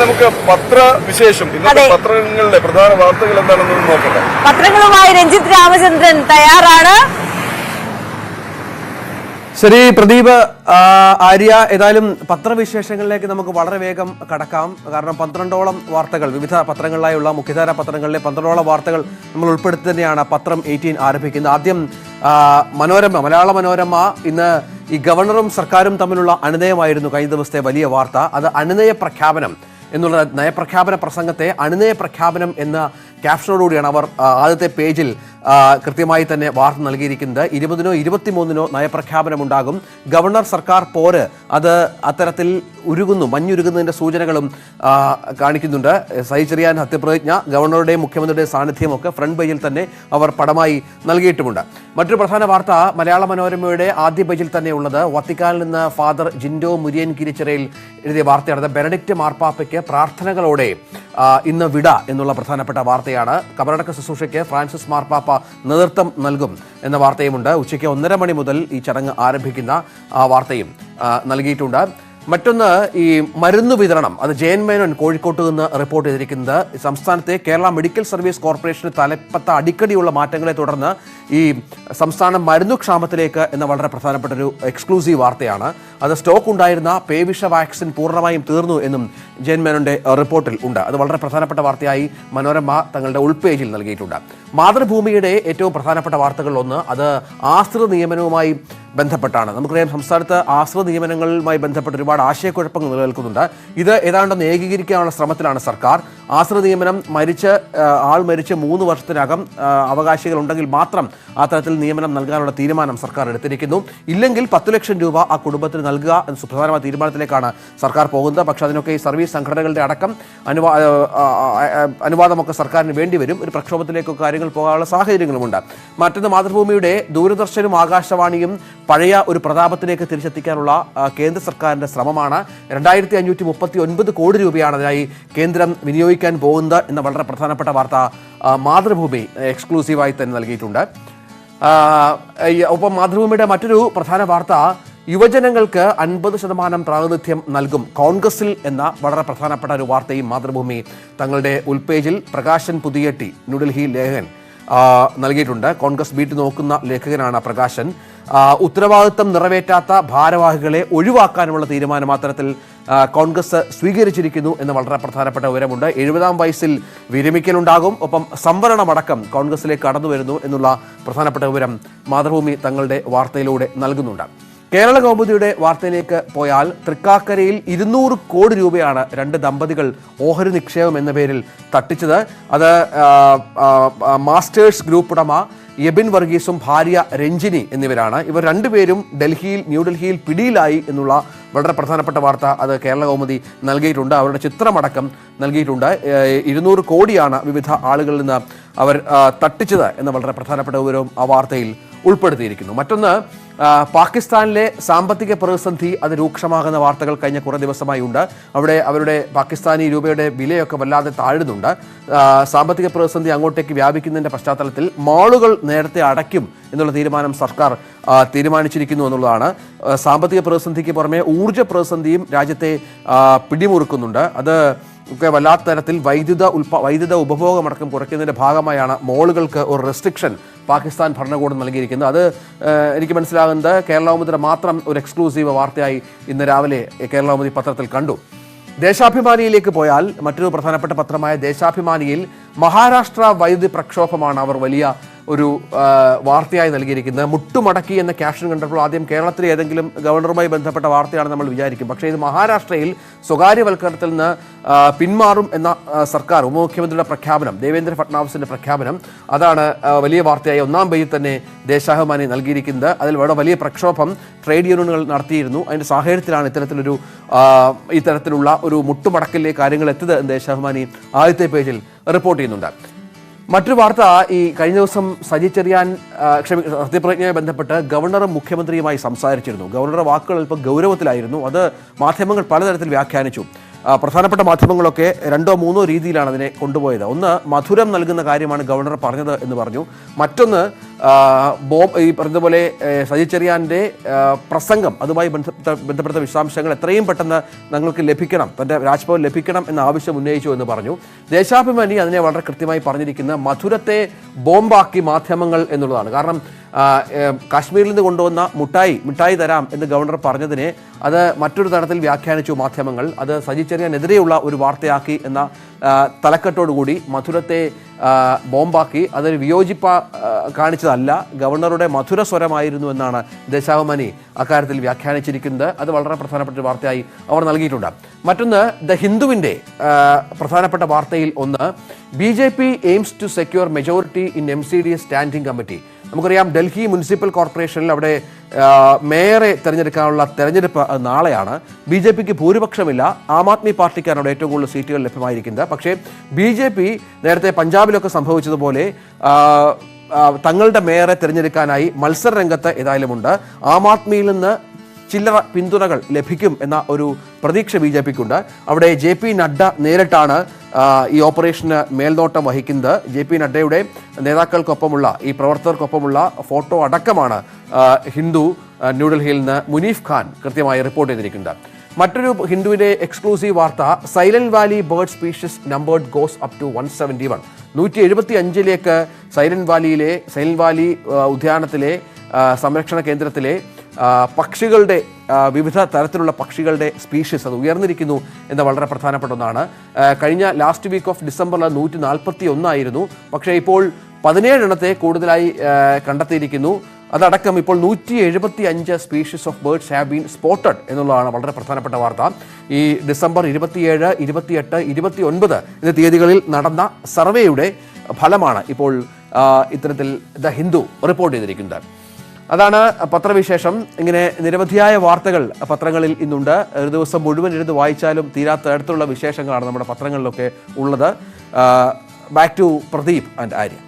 നമുക്ക് പത്രവിശേഷം ഇന്നത്തെ പത്രങ്ങളിലെ പ്രധാന വാർത്തകൾ എന്താണെന്ന് നോക്കട്ടെ. പത്രങ്ങളുമായി രഞ്ജിത്ത് രാമചന്ദ്രൻ തയ്യാറാണ്. ശരി പ്രദീപ്, ആര്യ, ഏതായാലും പത്രവിശേഷങ്ങളിലേക്ക് നമുക്ക് വളരെ വേഗം കടക്കാം. കാരണം 12ഓളം വാർത്തകൾ വിവിധ പത്രങ്ങളിലായുള്ള മുഖ്യധാര പത്രങ്ങളിലെ 12ഓളം വാർത്തകൾ നമ്മൾ ഉൾപ്പെടുത്തി തന്നെയാണ് പത്രം 18 ആരംഭിക്കുന്നത്. ആദ്യം മനോരമ, മലയാള മനോരമ ഇന്ന് ഈ ഗവർണറും സർക്കാരും തമ്മിലുള്ള അനുനയമായിരുന്നു കഴിഞ്ഞ ദിവസത്തെ വലിയ വാർത്ത. അത് അനുനയ പ്രഖ്യാപനം എന്നുള്ള നയപ്രഖ്യാപന പ്രസംഗത്തെ അനുനയ പ്രഖ്യാപനം എന്ന ക്യാപ്ഷനോടുകൂടിയാണ് അവർ ആദ്യത്തെ പേജിൽ കൃത്യമായി തന്നെ വാർത്ത നൽകിയിരിക്കുന്നത്. 20-നോ 23-നോ നയപ്രഖ്യാപനമുണ്ടാകും. ഗവർണർ സർക്കാർ പോര് അത് അത്തരത്തിൽ മഞ്ഞുരുകുന്നതിന്റെ സൂചനകളും കാണിക്കുന്നുണ്ട്. സഹി ചെറിയാൻ സത്യപ്രതിജ്ഞ, ഗവർണറുടെയും മുഖ്യമന്ത്രിയുടെയും സാന്നിധ്യമൊക്കെ ഫ്രണ്ട് പേജിൽ തന്നെ അവർ പടമായി നൽകിയിട്ടുമുണ്ട്. മറ്റൊരു പ്രധാന വാർത്ത മലയാള മനോരമയുടെ ആദ്യ പേജിൽ തന്നെ ഉള്ളത് വത്തിക്കാനിൽ നിന്ന് ഫാദർ ജിൻഡോ മുരിയൻ കിരിച്ചിറയിൽ എഴുതിയ വാർത്തയാണ്. ബെനഡിക്റ്റ് മാർപ്പാപ്പയ്ക്ക് പ്രാർത്ഥനകളോടെ ഇന്ന് വിട എന്നുള്ള പ്രധാനപ്പെട്ട വാർത്തയാണ്. കബറടക്ക ശുശ്രൂഷയ്ക്ക് ഫ്രാൻസിസ് മാർപ്പാപ്പ നേതൃത്വം നൽകും എന്ന വാർത്തയുമുണ്ട്. ഉച്ചയ്ക്ക് 1:30 മണി മുതൽ ഈ ചടങ്ങ് ആരംഭിക്കുന്ന വാർത്തയും നൽകിയിട്ടുണ്ട്. മറ്റൊന്ന് ഈ മരുന്ന് വിതരണം, അത് ജയൻ മേനോൻ കോഴിക്കോട്ട് നിന്ന് റിപ്പോർട്ട് ചെയ്തിരിക്കുന്നത്. സംസ്ഥാനത്തെ കേരള മെഡിക്കൽ സർവീസ് കോർപ്പറേഷന് തലപ്പത്ത അടിക്കടിയുള്ള മാറ്റങ്ങളെ തുടർന്ന് ഈ സംസ്ഥാനം മരുന്നുക്ഷാമത്തിലേക്ക് എന്ന വളരെ പ്രധാനപ്പെട്ട ഒരു എക്സ്ക്ലൂസീവ് വാർത്തയാണ്. അത് സ്റ്റോക്ക് ഉണ്ടായിരുന്ന പേവിഷ വാക്സിൻ പൂർണ്ണമായും തീർന്നു എന്നും ജയൻ മേനോന്റെ റിപ്പോർട്ടിൽ ഉണ്ട്. അത് വളരെ പ്രധാനപ്പെട്ട വാർത്തയായി മനോരമ തങ്ങളുടെ ഉൾപേജിൽ നൽകിയിട്ടുണ്ട്. മാതൃഭൂമിയുടെ ഏറ്റവും പ്രധാനപ്പെട്ട വാർത്തകളിലൊന്ന് അത് ആശ്രിത നിയമനവുമായി ബന്ധപ്പെട്ടാണ്. നമുക്കറിയാം സംസ്ഥാനത്ത് ആശ്രിത നിയമനങ്ങളുമായി ബന്ധപ്പെട്ട് ഒരുപാട് ആശയക്കുഴപ്പങ്ങൾ നിലനിൽക്കുന്നുണ്ട്. ഇത് ഏതാണ്ടൊന്ന് ഏകീകരിക്കാനുള്ള ശ്രമത്തിലാണ് സർക്കാർ. ആശ്രിത നിയമനം ആൾ മരിച്ച് 3 വർഷത്തിനകം അവകാശികൾ ഉണ്ടെങ്കിൽ മാത്രം ആ തരത്തിൽ നിയമനം നൽകാനുള്ള തീരുമാനം സർക്കാർ എടുത്തിരിക്കുന്നു. ഇല്ലെങ്കിൽ 10 ലക്ഷം രൂപ ആ കുടുംബത്തിന് നൽകുക എന്ന സുപ്രധാനമായ തീരുമാനത്തിലേക്കാണ് സർക്കാർ പോകുന്നത്. പക്ഷേ അതിനൊക്കെ ഈ സർവീസ് സംഘടനകളുടെ അടക്കം അനുവാദമൊക്കെ സർക്കാരിന് വേണ്ടിവരും. ഒരു പ്രക്ഷോഭത്തിലേക്കൊക്കെ കാര്യങ്ങൾ പോകാനുള്ള സാഹചര്യങ്ങളുമുണ്ട്. മറ്റൊന്ന് മാതൃഭൂമിയുടെ ദൂരദർശനും ആകാശവാണിയും പഴയ ഒരു പ്രതാപത്തിലേക്ക് തിരിച്ചെത്തിക്കാനുള്ള കേന്ദ്ര സർക്കാരിന്റെ ശ്രമമാണ്. 2539 കോടി രൂപയാണ് അതിനായി കേന്ദ്രം വിനിയോഗിക്കാൻ പോകുന്നത് എന്ന വളരെ പ്രധാനപ്പെട്ട വാർത്ത മാതൃഭൂമി എക്സ്ക്ലൂസീവായി തന്നെ നൽകിയിട്ടുണ്ട്. ഒപ്പം മാതൃഭൂമിയുടെ മറ്റൊരു പ്രധാന വാർത്ത യുവജനങ്ങൾക്ക് 50% പ്രാതിനിധ്യം നൽകും കോൺഗ്രസിൽ എന്ന വളരെ പ്രധാനപ്പെട്ട ഒരു വാർത്തയും മാതൃഭൂമി തങ്ങളുടെ ഉൾപേജിൽ പ്രകാശൻ പുതിയട്ടി ന്യൂഡൽഹി ലേഖകൻ നൽകിയിട്ടുണ്ട്. കോൺഗ്രസ് ബീറ്റ് നോക്കുന്ന ലേഖകനാണ് പ്രകാശൻ. ഉത്തരവാദിത്തം നിറവേറ്റാത്ത ഭാരവാഹികളെ ഒഴിവാക്കാനുള്ള തീരുമാനം അത്തരത്തിൽ കോൺഗ്രസ് സ്വീകരിച്ചിരിക്കുന്നു എന്ന വളരെ പ്രധാനപ്പെട്ട വിവരമുണ്ട്. 70-ാം വയസ്സിൽ വിരമിക്കലുണ്ടാകും. ഒപ്പം സംവരണമടക്കം കോൺഗ്രസിലേക്ക് കടന്നു വരുന്നു എന്നുള്ള പ്രധാനപ്പെട്ട വിവരം മാതൃഭൂമി തങ്ങളുടെ വാർത്തയിലൂടെ നൽകുന്നുണ്ട്. കേരള കൗമുദിയുടെ വാർത്തയിലേക്ക് പോയാൽ തൃക്കാക്കരയിൽ 200 കോടി രൂപയാണ് 2 ദമ്പതികൾ ഓഹരി നിക്ഷേപം എന്ന പേരിൽ തട്ടിച്ചത്. അത് മാസ്റ്റേഴ്സ് ഗ്രൂപ്പ് ഉടമ യെബിൻ വർഗീസും ഭാര്യ രഞ്ജിനി എന്നിവരാണ്. ഇവർ രണ്ടുപേരും ന്യൂഡൽഹിയിൽ പിടിയിലായി എന്നുള്ള വളരെ പ്രധാനപ്പെട്ട വാർത്ത അത് കേരള കൗമുദി നൽകിയിട്ടുണ്ട്. അവരുടെ ചിത്രമടക്കം നൽകിയിട്ടുണ്ട്. 200 കോടിയാണ് വിവിധ ആളുകളിൽ നിന്ന് അവർ തട്ടിച്ചത് എന്ന വളരെ പ്രധാനപ്പെട്ട വിവരവും ആ വാർത്തയിൽ ഉൾപ്പെടുത്തിയിരിക്കുന്നു. മറ്റൊന്ന് പാകിസ്ഥാനിലെ സാമ്പത്തിക പ്രതിസന്ധി അത് രൂക്ഷമാകുന്ന വാർത്തകൾ കഴിഞ്ഞ കുറേ ദിവസമായി ഉണ്ട്. അവിടെ അവരുടെ പാകിസ്ഥാനി രൂപയുടെ വിലയൊക്കെ വല്ലാതെ താഴുന്നുണ്ട്. സാമ്പത്തിക പ്രതിസന്ധി അങ്ങോട്ടേക്ക് വ്യാപിക്കുന്നതിൻ്റെ പശ്ചാത്തലത്തിൽ മാളുകൾ നേരത്തെ അടയ്ക്കും എന്നുള്ള തീരുമാനം സർക്കാർ തീരുമാനിച്ചിരിക്കുന്നു എന്നുള്ളതാണ്. സാമ്പത്തിക പ്രതിസന്ധിക്ക് പുറമെ ഊർജ്ജ പ്രതിസന്ധിയും രാജ്യത്തെ പിടിമുറുക്കുന്നുണ്ട്. അത് ഒക്കെ വല്ലാത്ത തരത്തിൽ വൈദ്യുത ഉപഭോഗമടക്കം കുറയ്ക്കുന്നതിൻ്റെ ഭാഗമായാണ് മോളുകൾക്ക് ഒരു റെസ്ട്രിക്ഷൻ പാകിസ്ഥാൻ ഭരണകൂടം നൽകിയിരിക്കുന്നത്. അത് എനിക്ക് മനസ്സിലാകുന്നത് കേരള കൗമുദിയുടെ മാത്രം ഒരു എക്സ്ക്ലൂസീവ് വാർത്തയായി ഇന്ന് രാവിലെ കേരള കൗമുദി പത്രത്തിൽ കണ്ടു. ദേശാഭിമാനിയിലേക്ക് പോയാൽ മറ്റൊരു പ്രധാനപ്പെട്ട പത്രമായ ദേശാഭിമാനിയിൽ മഹാരാഷ്ട്ര വൈദ്യുതി പ്രക്ഷോഭമാണ് അവർ വലിയ ഒരു വാർത്തയായി നൽകിയിരിക്കുന്നത്. മുട്ടുമടക്കി എന്ന ക്യാപ്ഷൻ കണ്ടപ്പോൾ ആദ്യം കേരളത്തിലെ ഏതെങ്കിലും ഗവർണറുമായി ബന്ധപ്പെട്ട വാർത്തയാണ് നമ്മൾ വിചാരിക്കും. പക്ഷേ ഇത് മഹാരാഷ്ട്രയിൽ സ്വകാര്യവൽക്കരണത്തിൽ നിന്ന് പിന്മാറും എന്ന സർക്കാർ ഉപമുഖ്യമന്ത്രിയുടെ പ്രഖ്യാപനം, ദേവേന്ദ്ര ഫട്നാവിസിന്റെ പ്രഖ്യാപനം, അതാണ് വലിയ വാർത്തയായി 1-ാം പേജിൽ തന്നെ ദേശാഭിമാനി നൽകിയിരിക്കുന്നത്. അതിൽ വളരെ വലിയ പ്രക്ഷോഭം ട്രേഡ് യൂണിയനുകൾ നടത്തിയിരുന്നു. അതിൻ്റെ സാഹചര്യത്തിലാണ് ഇത്തരത്തിലുള്ള ഒരു മുട്ടുമടക്കലിലെ കാര്യങ്ങൾ എത്തിയത് എന്ന് ദേശാഭിമാനി ആദ്യത്തെ പേജിൽ റിപ്പോർട്ട് ചെയ്യുന്നുണ്ട്. മറ്റൊരു വാർത്ത ഈ കഴിഞ്ഞ ദിവസം സജി ചെറിയാൻ സത്യപ്രതിജ്ഞയുമായി ബന്ധപ്പെട്ട് ഗവർണറും മുഖ്യമന്ത്രിയുമായി സംസാരിച്ചിരുന്നു. ഗവർണറുടെ വാക്കുകൾ അല്പം ഗൗരവത്തിലായിരുന്നു. അത് മാധ്യമങ്ങൾ പലതരത്തിൽ വ്യാഖ്യാനിച്ചു. പ്രധാനപ്പെട്ട മാധ്യമങ്ങളൊക്കെ 2-3 രീതിയിലാണ് അതിനെ കൊണ്ടുപോയത്. ഒന്ന്, മധുരം നൽകുന്ന കാര്യമാണ് ഗവർണർ പറഞ്ഞത് എന്ന് പറഞ്ഞു. മറ്റൊന്ന്, ഈ പറഞ്ഞതുപോലെ സജി ചെറിയാൻ്റെ പ്രസംഗം അതുമായി ബന്ധപ്പെട്ട വിശദാംശങ്ങൾ എത്രയും പെട്ടെന്ന് ഞങ്ങൾക്ക് ലഭിക്കണം, തൻ്റെ രാജ്ഭവൻ ലഭിക്കണം എന്ന ആവശ്യം ഉന്നയിച്ചു എന്ന് പറഞ്ഞു. ദേശാഭിമാനി അതിനെ വളരെ കൃത്യമായി പറഞ്ഞിരിക്കുന്ന മധുരത്തെ ബോംബാക്കി മാധ്യമങ്ങൾ എന്നുള്ളതാണ്. കാരണം കാശ്മീരിൽ നിന്ന് കൊണ്ടുവന്ന മിഠായി തരാം എന്ന് ഗവർണർ പറഞ്ഞതിനെ അത് മറ്റൊരു തരത്തിൽ വ്യാഖ്യാനിച്ചു മാധ്യമങ്ങൾ. അത് സജി ചെറിയാനെതിരെയുള്ള ഒരു വാർത്തയാക്കി എന്ന തലക്കെട്ടോടുകൂടി മധുരത്തെ ബോംബാക്കി. അതൊരു വിയോജിപ്പ കാണിച്ചതല്ല, ഗവർണറുടെ മധുര സ്വരമായിരുന്നു എന്നാണ് ദേശാഭിമാനി അക്കാര്യത്തിൽ വ്യാഖ്യാനിച്ചിരിക്കുന്നത്. അത് വളരെ പ്രധാനപ്പെട്ട ഒരു വാർത്തയായി അവർ നൽകിയിട്ടുണ്ട്. മറ്റൊന്ന്, ദ ഹിന്ദുവിൻ്റെ പ്രധാനപ്പെട്ട വാർത്തയിൽ ഒന്ന്, BJP aims to secure majority in MCD standing committee. നമുക്കറിയാം, ഡൽഹി മുനിസിപ്പൽ കോർപ്പറേഷനിൽ അവിടെ മേയറെ തിരഞ്ഞെടുക്കാനുള്ള തെരഞ്ഞെടുപ്പ് നാളെയാണ്. BJPക്ക് ഭൂരിപക്ഷമില്ല, ആം ആദ്മി പാർട്ടിക്കാണ് അവിടെ ഏറ്റവും കൂടുതൽ സീറ്റുകൾ ലഭ്യമായിരിക്കുന്നത്. പക്ഷേ BJP നേരത്തെ പഞ്ചാബിലൊക്കെ സംഭവിച്ചതുപോലെ തങ്ങളുടെ മേയറെ തിരഞ്ഞെടുക്കാനായി മത്സര രംഗത്ത് ഏതായാലുമുണ്ട്. ആം ആദ്മിയിൽ നിന്ന് ചില്ലറ പിന്തുണകൾ ലഭിക്കും എന്ന ഒരു പ്രതീക്ഷ BJPക്കുണ്ട്. അവിടെ JP നഡ്ഡ നേരിട്ടാണ് ഈ ഓപ്പറേഷന് മേൽനോട്ടം വഹിക്കുന്നത്. JP നഡ്ഡയുടെ നേതാക്കൾക്കൊപ്പമുള്ള ഈ പ്രവർത്തകർക്കൊപ്പമുള്ള ഫോട്ടോ അടക്കമാണ് ഹിന്ദു ന്യൂഡൽഹിയിൽ നിന്ന് മുനീഫ് ഖാൻ കൃത്യമായി റിപ്പോർട്ട് ചെയ്തിരിക്കുന്നത്. മറ്റൊരു ഹിന്ദുവിൻ്റെ എക്സ്ക്ലൂസീവ് വാർത്ത, Silent Valley bird species numbered goes up to 171. 175ലേക്ക് സൈലന്റ് വാലി ഉദ്യാനത്തിലെ സംരക്ഷണ കേന്ദ്രത്തിലെ പക്ഷികളുടെ വിവിധ തരത്തിലുള്ള പക്ഷികളുടെ സ്പീഷീസ് അത് ഉയർന്നിരിക്കുന്നു എന്ന വളരെ പ്രധാനപ്പെട്ട ഒന്നാണ്. കഴിഞ്ഞ ലാസ്റ്റ് വീക്ക് ഓഫ് ഡിസംബറിൽ 141 ആയിരുന്നു. പക്ഷേ ഇപ്പോൾ 17 എണ്ണത്തെ കൂടുതലായി കണ്ടെത്തിയിരിക്കുന്നു. അതടക്കം ഇപ്പോൾ 175 species of birds have been spotted എന്നുള്ളതാണ് വളരെ പ്രധാനപ്പെട്ട വാർത്ത. ഈ ഡിസംബർ 27, 28, 29 എന്നീ തീയതികളിൽ നടന്ന സർവേയുടെ ഫലമാണ് ഇപ്പോൾ ഇത്തരത്തിൽ ദ ഹിന്ദു റിപ്പോർട്ട് ചെയ്തിരിക്കുന്നത്. അതാണ് പത്രവിശേഷം. ഇങ്ങനെ നിരവധിയായ വാർത്തകൾ പത്രങ്ങളിൽ ഇന്നുണ്ട്. ഒരു ദിവസം മുഴുവൻ ഇരുന്ന് വായിച്ചാലും തീരാത്ത തരത്തിലുള്ള വിശേഷങ്ങളാണ് നമ്മുടെ പത്രങ്ങളിലൊക്കെ ഉള്ളത്. Back to Pradeep and Arya.